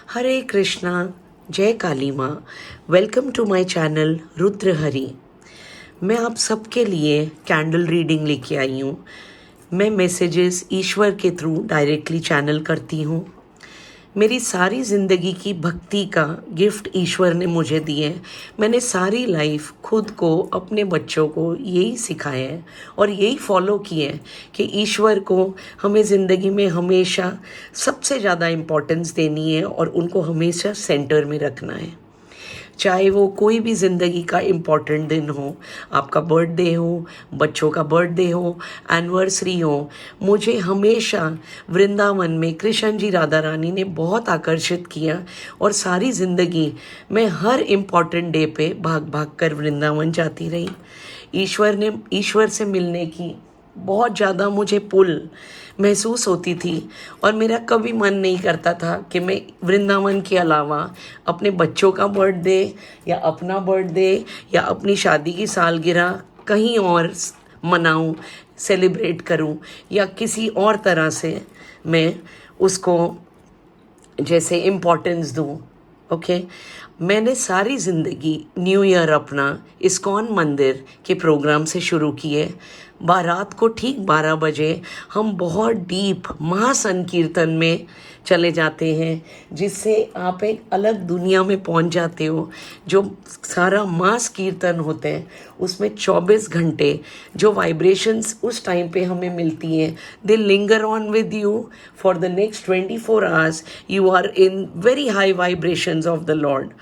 हरे कृष्णा, जय काली माँ। Welcome to my channel Rudra Hari. मैं आप सबके लिए कैंडल रीडिंग लेके आई हूँ। मैं मैसेजेस ईश्वर के थ्रू डायरेक्टली चैनल करती हूँ। मेरी सारी ज़िंदगी की भक्ति का गिफ्ट ईश्वर ने मुझे दिए। मैंने सारी लाइफ खुद को, अपने बच्चों को यही सिखाया है और यही फॉलो किए हैं कि ईश्वर को हमें ज़िंदगी में हमेशा सबसे ज़्यादा इम्पोर्टेंस देनी है और उनको हमेशा सेंटर में रखना है। चाहे वो कोई भी ज़िंदगी का इम्पॉर्टेंट दिन हो, आपका बर्थडे हो, बच्चों का बर्थडे हो, एनिवर्सरी हो, मुझे हमेशा वृंदावन में कृष्ण जी राधा रानी ने बहुत आकर्षित किया और सारी ज़िंदगी मैं हर इम्पॉर्टेंट डे पे भाग भाग कर वृंदावन जाती रही। ईश्वर से मिलने की बहुत ज़्यादा मुझे पुल महसूस होती थी और मेरा कभी मन नहीं करता था कि मैं वृंदावन के अलावा अपने बच्चों का बर्थडे या अपना बर्थडे या अपनी शादी की सालगिरह कहीं और मनाऊं, सेलिब्रेट करूं या किसी और तरह से मैं उसको जैसे इम्पोर्टेंस दूं। ओके, मैंने सारी ज़िंदगी न्यू ईयर अपना इस्कॉन मंदिर के प्रोग्राम से शुरू किए। रात को ठीक 12 बजे हम बहुत डीप महासंकीर्तन में चले जाते हैं, जिससे आप एक अलग दुनिया में पहुंच जाते हो। जो सारा मास कीर्तन होते हैं उसमें 24 घंटे जो वाइब्रेशंस उस टाइम पे हमें मिलती हैं, they linger on with you for the next 24 hours. You are in very high vibrations of the Lord.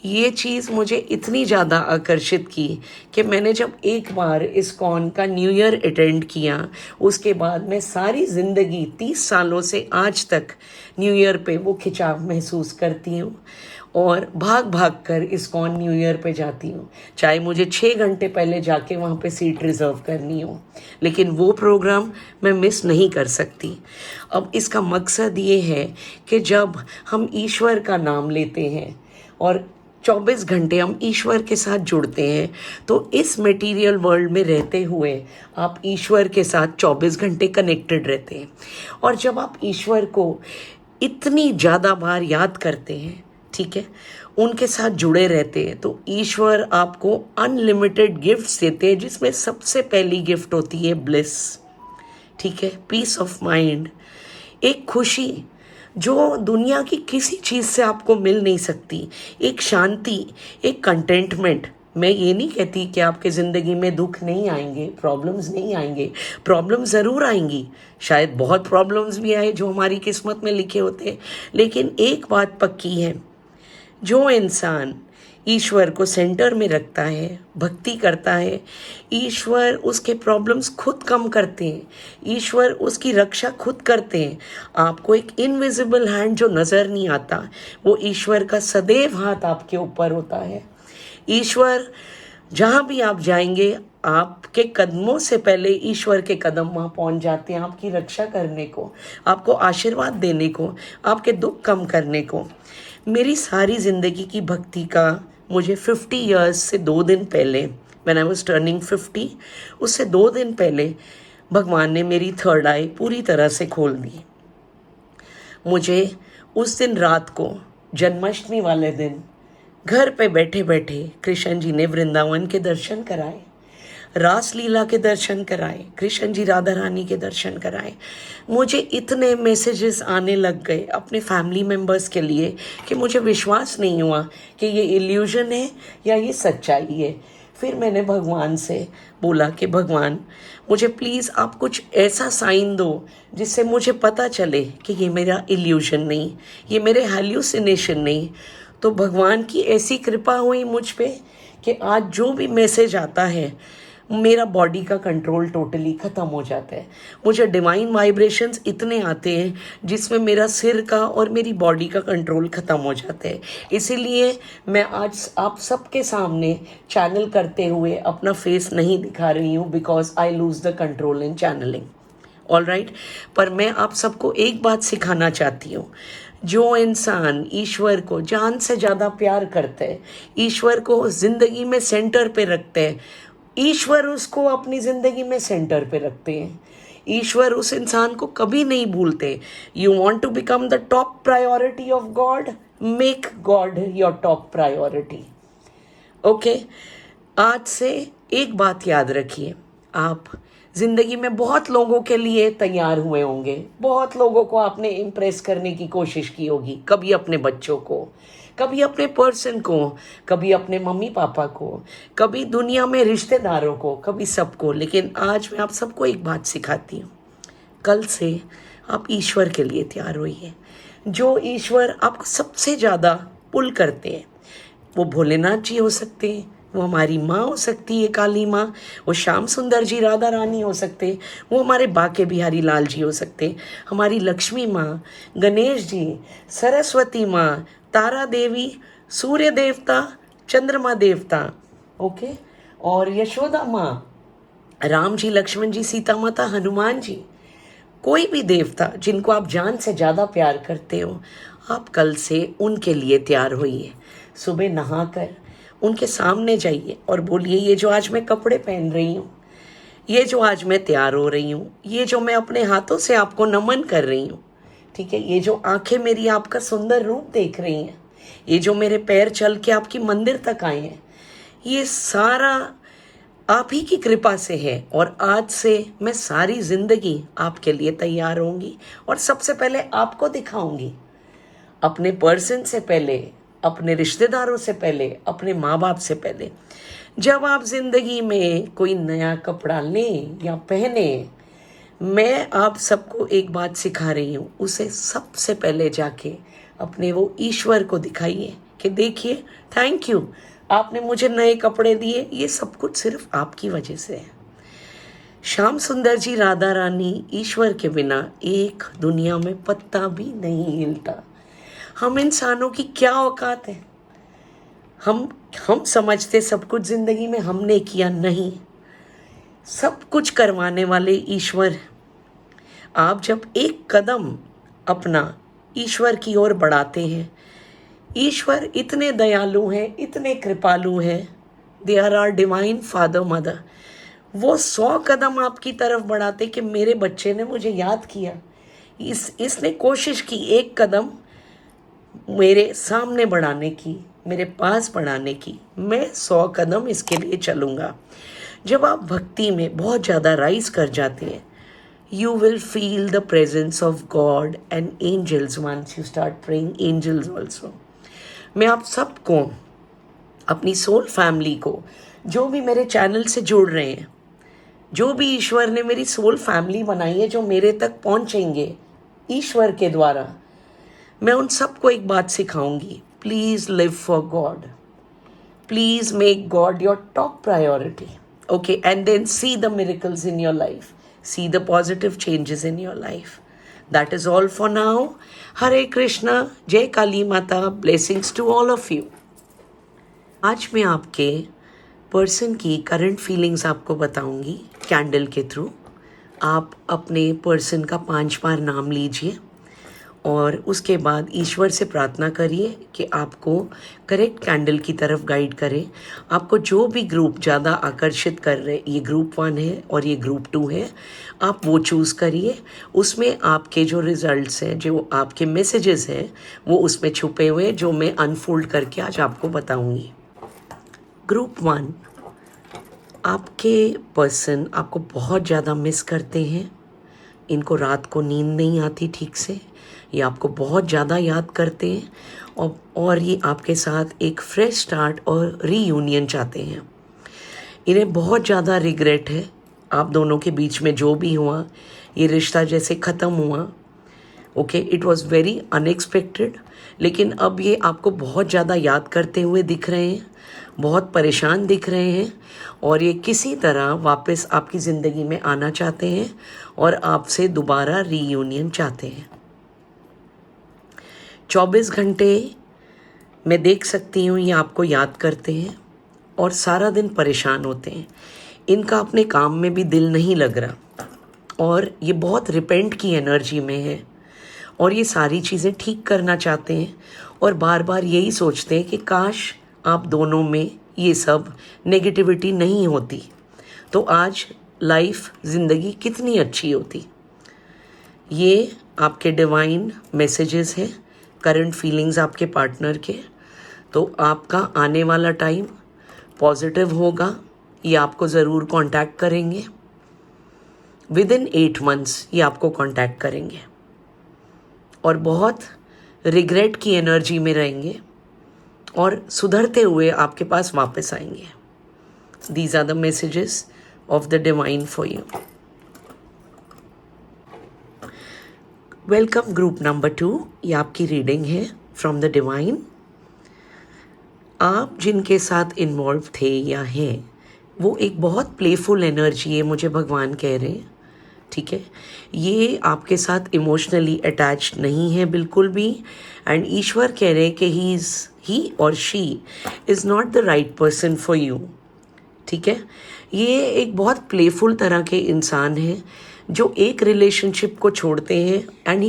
ये चीज़ मुझे इतनी ज़्यादा आकर्षित की कि मैंने जब एक बार इस्कॉन का न्यू ईयर अटेंड किया, उसके बाद मैं सारी ज़िंदगी 30 सालों से आज तक न्यू ईयर पे वो खिंचाव महसूस करती हूँ और भाग भाग कर इस्कॉन न्यू ईयर पे जाती हूँ। चाहे मुझे 6 घंटे पहले जाके वहाँ पे सीट रिज़र्व करनी हो, लेकिन वो प्रोग्राम मैं मिस नहीं कर सकती। अब इसका मकसद ये है कि जब हम ईश्वर का नाम लेते हैं और 24 घंटे हम ईश्वर के साथ जुड़ते हैं, तो इस मटेरियल वर्ल्ड में रहते हुए आप ईश्वर के साथ 24 घंटे कनेक्टेड रहते हैं। और जब आप ईश्वर को इतनी ज़्यादा बार याद करते हैं, ठीक है, उनके साथ जुड़े रहते हैं, तो ईश्वर आपको अनलिमिटेड गिफ्ट्स देते हैं, जिसमें सबसे पहली गिफ्ट होती है ब्लिस। ठीक है, पीस ऑफ माइंड, एक खुशी जो दुनिया की किसी चीज़ से आपको मिल नहीं सकती, एक शांति, एक कंटेंटमेंट। मैं ये नहीं कहती कि आपके ज़िंदगी में दुख नहीं आएंगे, प्रॉब्लम्स नहीं आएंगे, प्रॉब्लम्स ज़रूर आएंगी, शायद बहुत प्रॉब्लम्स भी आए जो हमारी किस्मत में लिखे होते हैं, लेकिन एक बात पक्की है, जो इंसान ईश्वर को सेंटर में रखता है, भक्ति करता है, ईश्वर उसके प्रॉब्लम्स खुद कम करते हैं, ईश्वर उसकी रक्षा खुद करते हैं। आपको एक इनविजिबल हैंड जो नज़र नहीं आता, वो ईश्वर का सदैव हाथ आपके ऊपर होता है। ईश्वर जहाँ भी आप जाएंगे, आपके कदमों से पहले ईश्वर के कदम वहाँ पहुँच जाते हैं, आपकी रक्षा करने को, आपको आशीर्वाद देने को, आपके दुख कम करने को। मेरी सारी ज़िंदगी की भक्ति का मुझे 50 इयर्स से 2 दिन पहले, व्हेन आई वाज टर्निंग 50, उससे 2 दिन पहले भगवान ने मेरी थर्ड आई पूरी तरह से खोल दी। मुझे उस दिन रात को, जन्माष्टमी वाले दिन, घर पे बैठे बैठे कृष्ण जी ने वृंदावन के दर्शन कराए, रासलीला के दर्शन कराए, कृष्ण जी राधा रानी के दर्शन कराए। मुझे इतने मैसेजेस आने लग गए अपने फैमिली मेम्बर्स के लिए कि मुझे विश्वास नहीं हुआ कि ये इल्यूजन है या ये सच्चाई है। फिर मैंने भगवान से बोला कि भगवान, मुझे प्लीज़ आप कुछ ऐसा साइन दो जिससे मुझे पता चले कि ये मेरा इल्यूजन नहीं, ये मेरे हैल्यूसिनेशन नहीं। तो भगवान की ऐसी कृपा हुई मुझ पे कि आज जो भी मैसेज आता है, मेरा बॉडी का कंट्रोल टोटली ख़त्म हो जाता है। मुझे डिवाइन वाइब्रेशंस इतने आते हैं जिसमें मेरा सिर का और मेरी बॉडी का कंट्रोल ख़त्म हो जाता है। इसीलिए मैं आज आप सबके सामने चैनल करते हुए अपना फेस नहीं दिखा रही हूँ, because I lose the control in channelling. All right, पर मैं आप सबको एक बात सिखाना चाहती हूँ। जो इंसान ईश्वर को जान से ज़्यादा प्यार करते हैं, ईश्वर को ज़िंदगी में सेंटर पे रखते हैं, ईश्वर उसको अपनी ज़िंदगी में सेंटर पे रखते हैं। ईश्वर उस इंसान को कभी नहीं भूलते. You want to become the top priority of God, make God your top priority. Okay, आज से एक बात याद रखिए, आप ज़िंदगी में बहुत लोगों के लिए तैयार हुए होंगे, बहुत लोगों को आपने इम्प्रेस करने की कोशिश की होगी. कभी अपने बच्चों को, कभी अपने पर्सन को, कभी अपने मम्मी पापा को, कभी दुनिया में रिश्तेदारों को, कभी सबको. लेकिन आज मैं आप सबको एक बात सिखाती हूँ. कल से आप ईश्वर के लिए तैयार होइए. जो ईश्वर आपको सबसे ज़्यादा पुल करते हैं, वो भोलेनाथ जी हो सकते हैं, वो हमारी माँ हो सकती है काली माँ, वो श्याम सुंदर जी राधा रानी हो सकते, वो हमारे बाके बिहारी लाल जी हो सकते, हमारी लक्ष्मी माँ, गणेश जी, सरस्वती माँ, तारा देवी, सूर्य देवता, चंद्रमा देवता, ओके, और यशोदा माँ, राम जी, लक्ष्मण जी, सीता माता, हनुमान जी. कोई भी देवता जिनको आप जान से ज़्यादा प्यार करते हो, आप कल से उनके लिए तैयार होइए. सुबह नहाकर उनके सामने जाइए और बोलिए, ये जो आज मैं कपड़े पहन रही हूँ, ये जो आज मैं तैयार हो रही हूँ, ये जो मैं अपने हाथों से आपको नमन कर रही हूँ, ठीक है, ये जो आंखें मेरी आपका सुंदर रूप देख रही हैं, ये जो मेरे पैर चल के आपकी मंदिर तक आए हैं, ये सारा आप ही की कृपा से है. और आज से मैं सारी ज़िंदगी आपके लिए तैयार होंगी और सबसे पहले आपको दिखाऊंगी. अपने पर्सन से पहले, अपने रिश्तेदारों से पहले, अपने माँ बाप से पहले. जब आप ज़िंदगी में कोई नया कपड़ा लें या पहने, मैं आप सबको एक बात सिखा रही हूँ, उसे सबसे पहले जाके अपने वो ईश्वर को दिखाइए कि देखिए, थैंक यू, आपने मुझे नए कपड़े दिए, ये सब कुछ सिर्फ आपकी वजह से है. श्याम सुंदर जी, राधा रानी, ईश्वर के बिना एक दुनिया में पत्ता भी नहीं हिलता. हम इंसानों की क्या औकात है. हम समझते सब कुछ ज़िंदगी में हमने किया, नहीं, सब कुछ करवाने वाले ईश्वर. आप जब एक कदम अपना ईश्वर की ओर बढ़ाते हैं, ईश्वर इतने दयालु हैं, इतने कृपालु हैं, they are are divine father mother. वो 100 कदम आपकी तरफ बढ़ाते कि मेरे बच्चे ने मुझे याद किया, इसने कोशिश की एक कदम मेरे सामने बढ़ाने की, मेरे पास बढ़ाने की, मैं 100 कदम इसके लिए चलूँगा. जब आप भक्ति में बहुत ज़्यादा राइज कर जाते हैं, you will feel the presence of God and angels once you start praying angels also. मैं आप सबको, अपनी सोल फैमिली को, जो भी मेरे चैनल से जुड़ रहे हैं, जो भी ईश्वर ने मेरी सोल फैमिली बनाई है, जो मेरे तक पहुंचेंगे ईश्वर के द्वारा, मैं उन सबको एक बात सिखाऊंगी. Please live for God. Please make God your top priority. Okay, and then see the miracles in your life. See the positive changes in your life. That is all for now. Hare Krishna. Jai Kali Mata. Blessings to all of you. आज मैं आपके person की current feelings आपको बताऊंगी candle के through. आप अपने person का 5 बार नाम लीजिए और उसके बाद ईश्वर से प्रार्थना करिए कि आपको करेक्ट कैंडल की तरफ गाइड करें. आपको जो भी ग्रुप ज़्यादा आकर्षित कर रहे, ये ग्रुप 1 है और ये ग्रुप 2 है, आप वो चूज़ करिए. उसमें आपके जो रिज़ल्ट्स हैं, जो आपके मैसेजेस हैं, वो उसमें छुपे हुए हैं, जो मैं अनफोल्ड करके आज आपको बताऊंगी. ग्रुप 1, आपके पर्सन आपको बहुत ज़्यादा मिस करते हैं. इनको रात को नींद नहीं आती ठीक से, ये आपको बहुत ज़्यादा याद करते हैं और ये आपके साथ एक फ्रेश स्टार्ट और रीयूनियन चाहते हैं. इन्हें बहुत ज़्यादा रिग्रेट है आप दोनों के बीच में जो भी हुआ, ये रिश्ता जैसे ख़त्म हुआ. Okay, it was very unexpected. लेकिन अब ये आपको बहुत ज़्यादा याद करते हुए दिख रहे हैं, बहुत परेशान दिख रहे हैं और ये किसी तरह वापस आपकी ज़िंदगी में आना चाहते हैं और आपसे दोबारा रीयूनियन चाहते हैं. 24 घंटे मैं देख सकती हूँ ये आपको याद करते हैं और सारा दिन परेशान होते हैं. इनका अपने काम में भी दिल नहीं लग रहा और ये बहुत रिपेंट की एनर्जी में है और ये सारी चीज़ें ठीक करना चाहते हैं और बार बार यही सोचते हैं कि काश आप दोनों में ये सब नेगेटिविटी नहीं होती. तो आज लाइफ, ज़िंदगी कितनी अच्छी होती। ये आपके डिवाइन मैसेजेस हैं, करंट फीलिंग्स आपके पार्टनर के। तो आपका आने वाला टाइम पॉजिटिव होगा। ये आपको ज़रूर कांटेक्ट करेंगे। विदिन 8 मंथ्स ये आपको कांटेक्ट करेंगे और बहुत रिग्रेट की एनर्जी में रहेंगे और सुधरते हुए आपके पास वापस आएंगे। These are the messages of the divine for you. Welcome group number 2। ये आपकी रीडिंग है फ्रॉम द डिवाइन। आप जिनके साथ इन्वॉल्व थे या हैं, वो एक बहुत प्लेफुल एनर्जी है, मुझे भगवान कह रहे हैं। ठीक है, ये आपके साथ इमोशनली अटैच्ड नहीं है बिल्कुल भी। एंड ईश्वर कह रहे हैं कि ही और she is not the right person for you. ठीक है, ये एक बहुत प्लेफुल तरह के इंसान हैं जो एक रिलेशनशिप को छोड़ते हैं एंड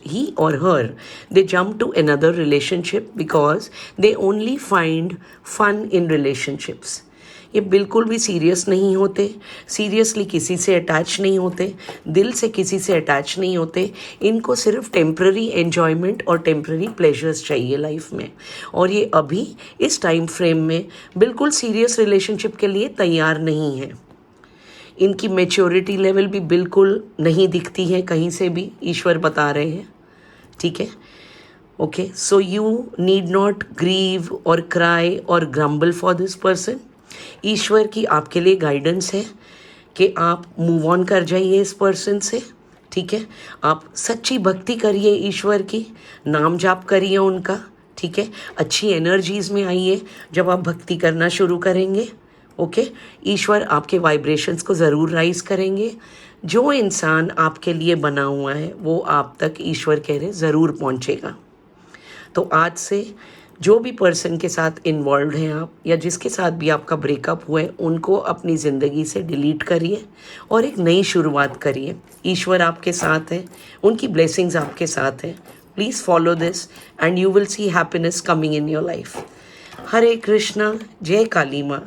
ही और her they jump to another relationship because they only find fun in relationships. ये बिल्कुल भी सीरियस नहीं होते, सीरियसली किसी से अटैच नहीं होते, दिल से किसी से अटैच नहीं होते। इनको सिर्फ टेम्प्ररी एन्जॉयमेंट और टेम्प्ररी प्लेजर्स चाहिए लाइफ में। और ये अभी इस टाइम फ्रेम में बिल्कुल सीरियस रिलेशनशिप के लिए तैयार नहीं है। इनकी मैच्योरिटी लेवल भी बिल्कुल नहीं दिखती है कहीं से भी, ईश्वर बता रहे हैं। ठीक है, okay, so you need not grieve और क्राई और ग्रम्बल फॉर दिस पर्सन। ईश्वर की आपके लिए गाइडेंस है कि आप मूव ऑन कर जाइए इस पर्सन से। ठीक है, आप सच्ची भक्ति करिए ईश्वर की, नाम जाप करिए उनका। ठीक है, अच्छी एनर्जीज में आइए जब आप भक्ति करना शुरू करेंगे। ओके, ईश्वर आपके वाइब्रेशंस को ज़रूर राइज करेंगे। जो इंसान आपके लिए बना हुआ है वो आप तक, ईश्वर कह रहे, ज़रूर पहुंचेगा। तो आज से जो भी पर्सन के साथ इन्वॉल्व हैं आप, या जिसके साथ भी आपका ब्रेकअप हुआ है, उनको अपनी ज़िंदगी से डिलीट करिए और एक नई शुरुआत करिए। ईश्वर आपके साथ है, उनकी ब्लेसिंग्स आपके साथ हैं। Please follow this and you will see happiness coming in your life. Hare Krishna, जय काली माँ।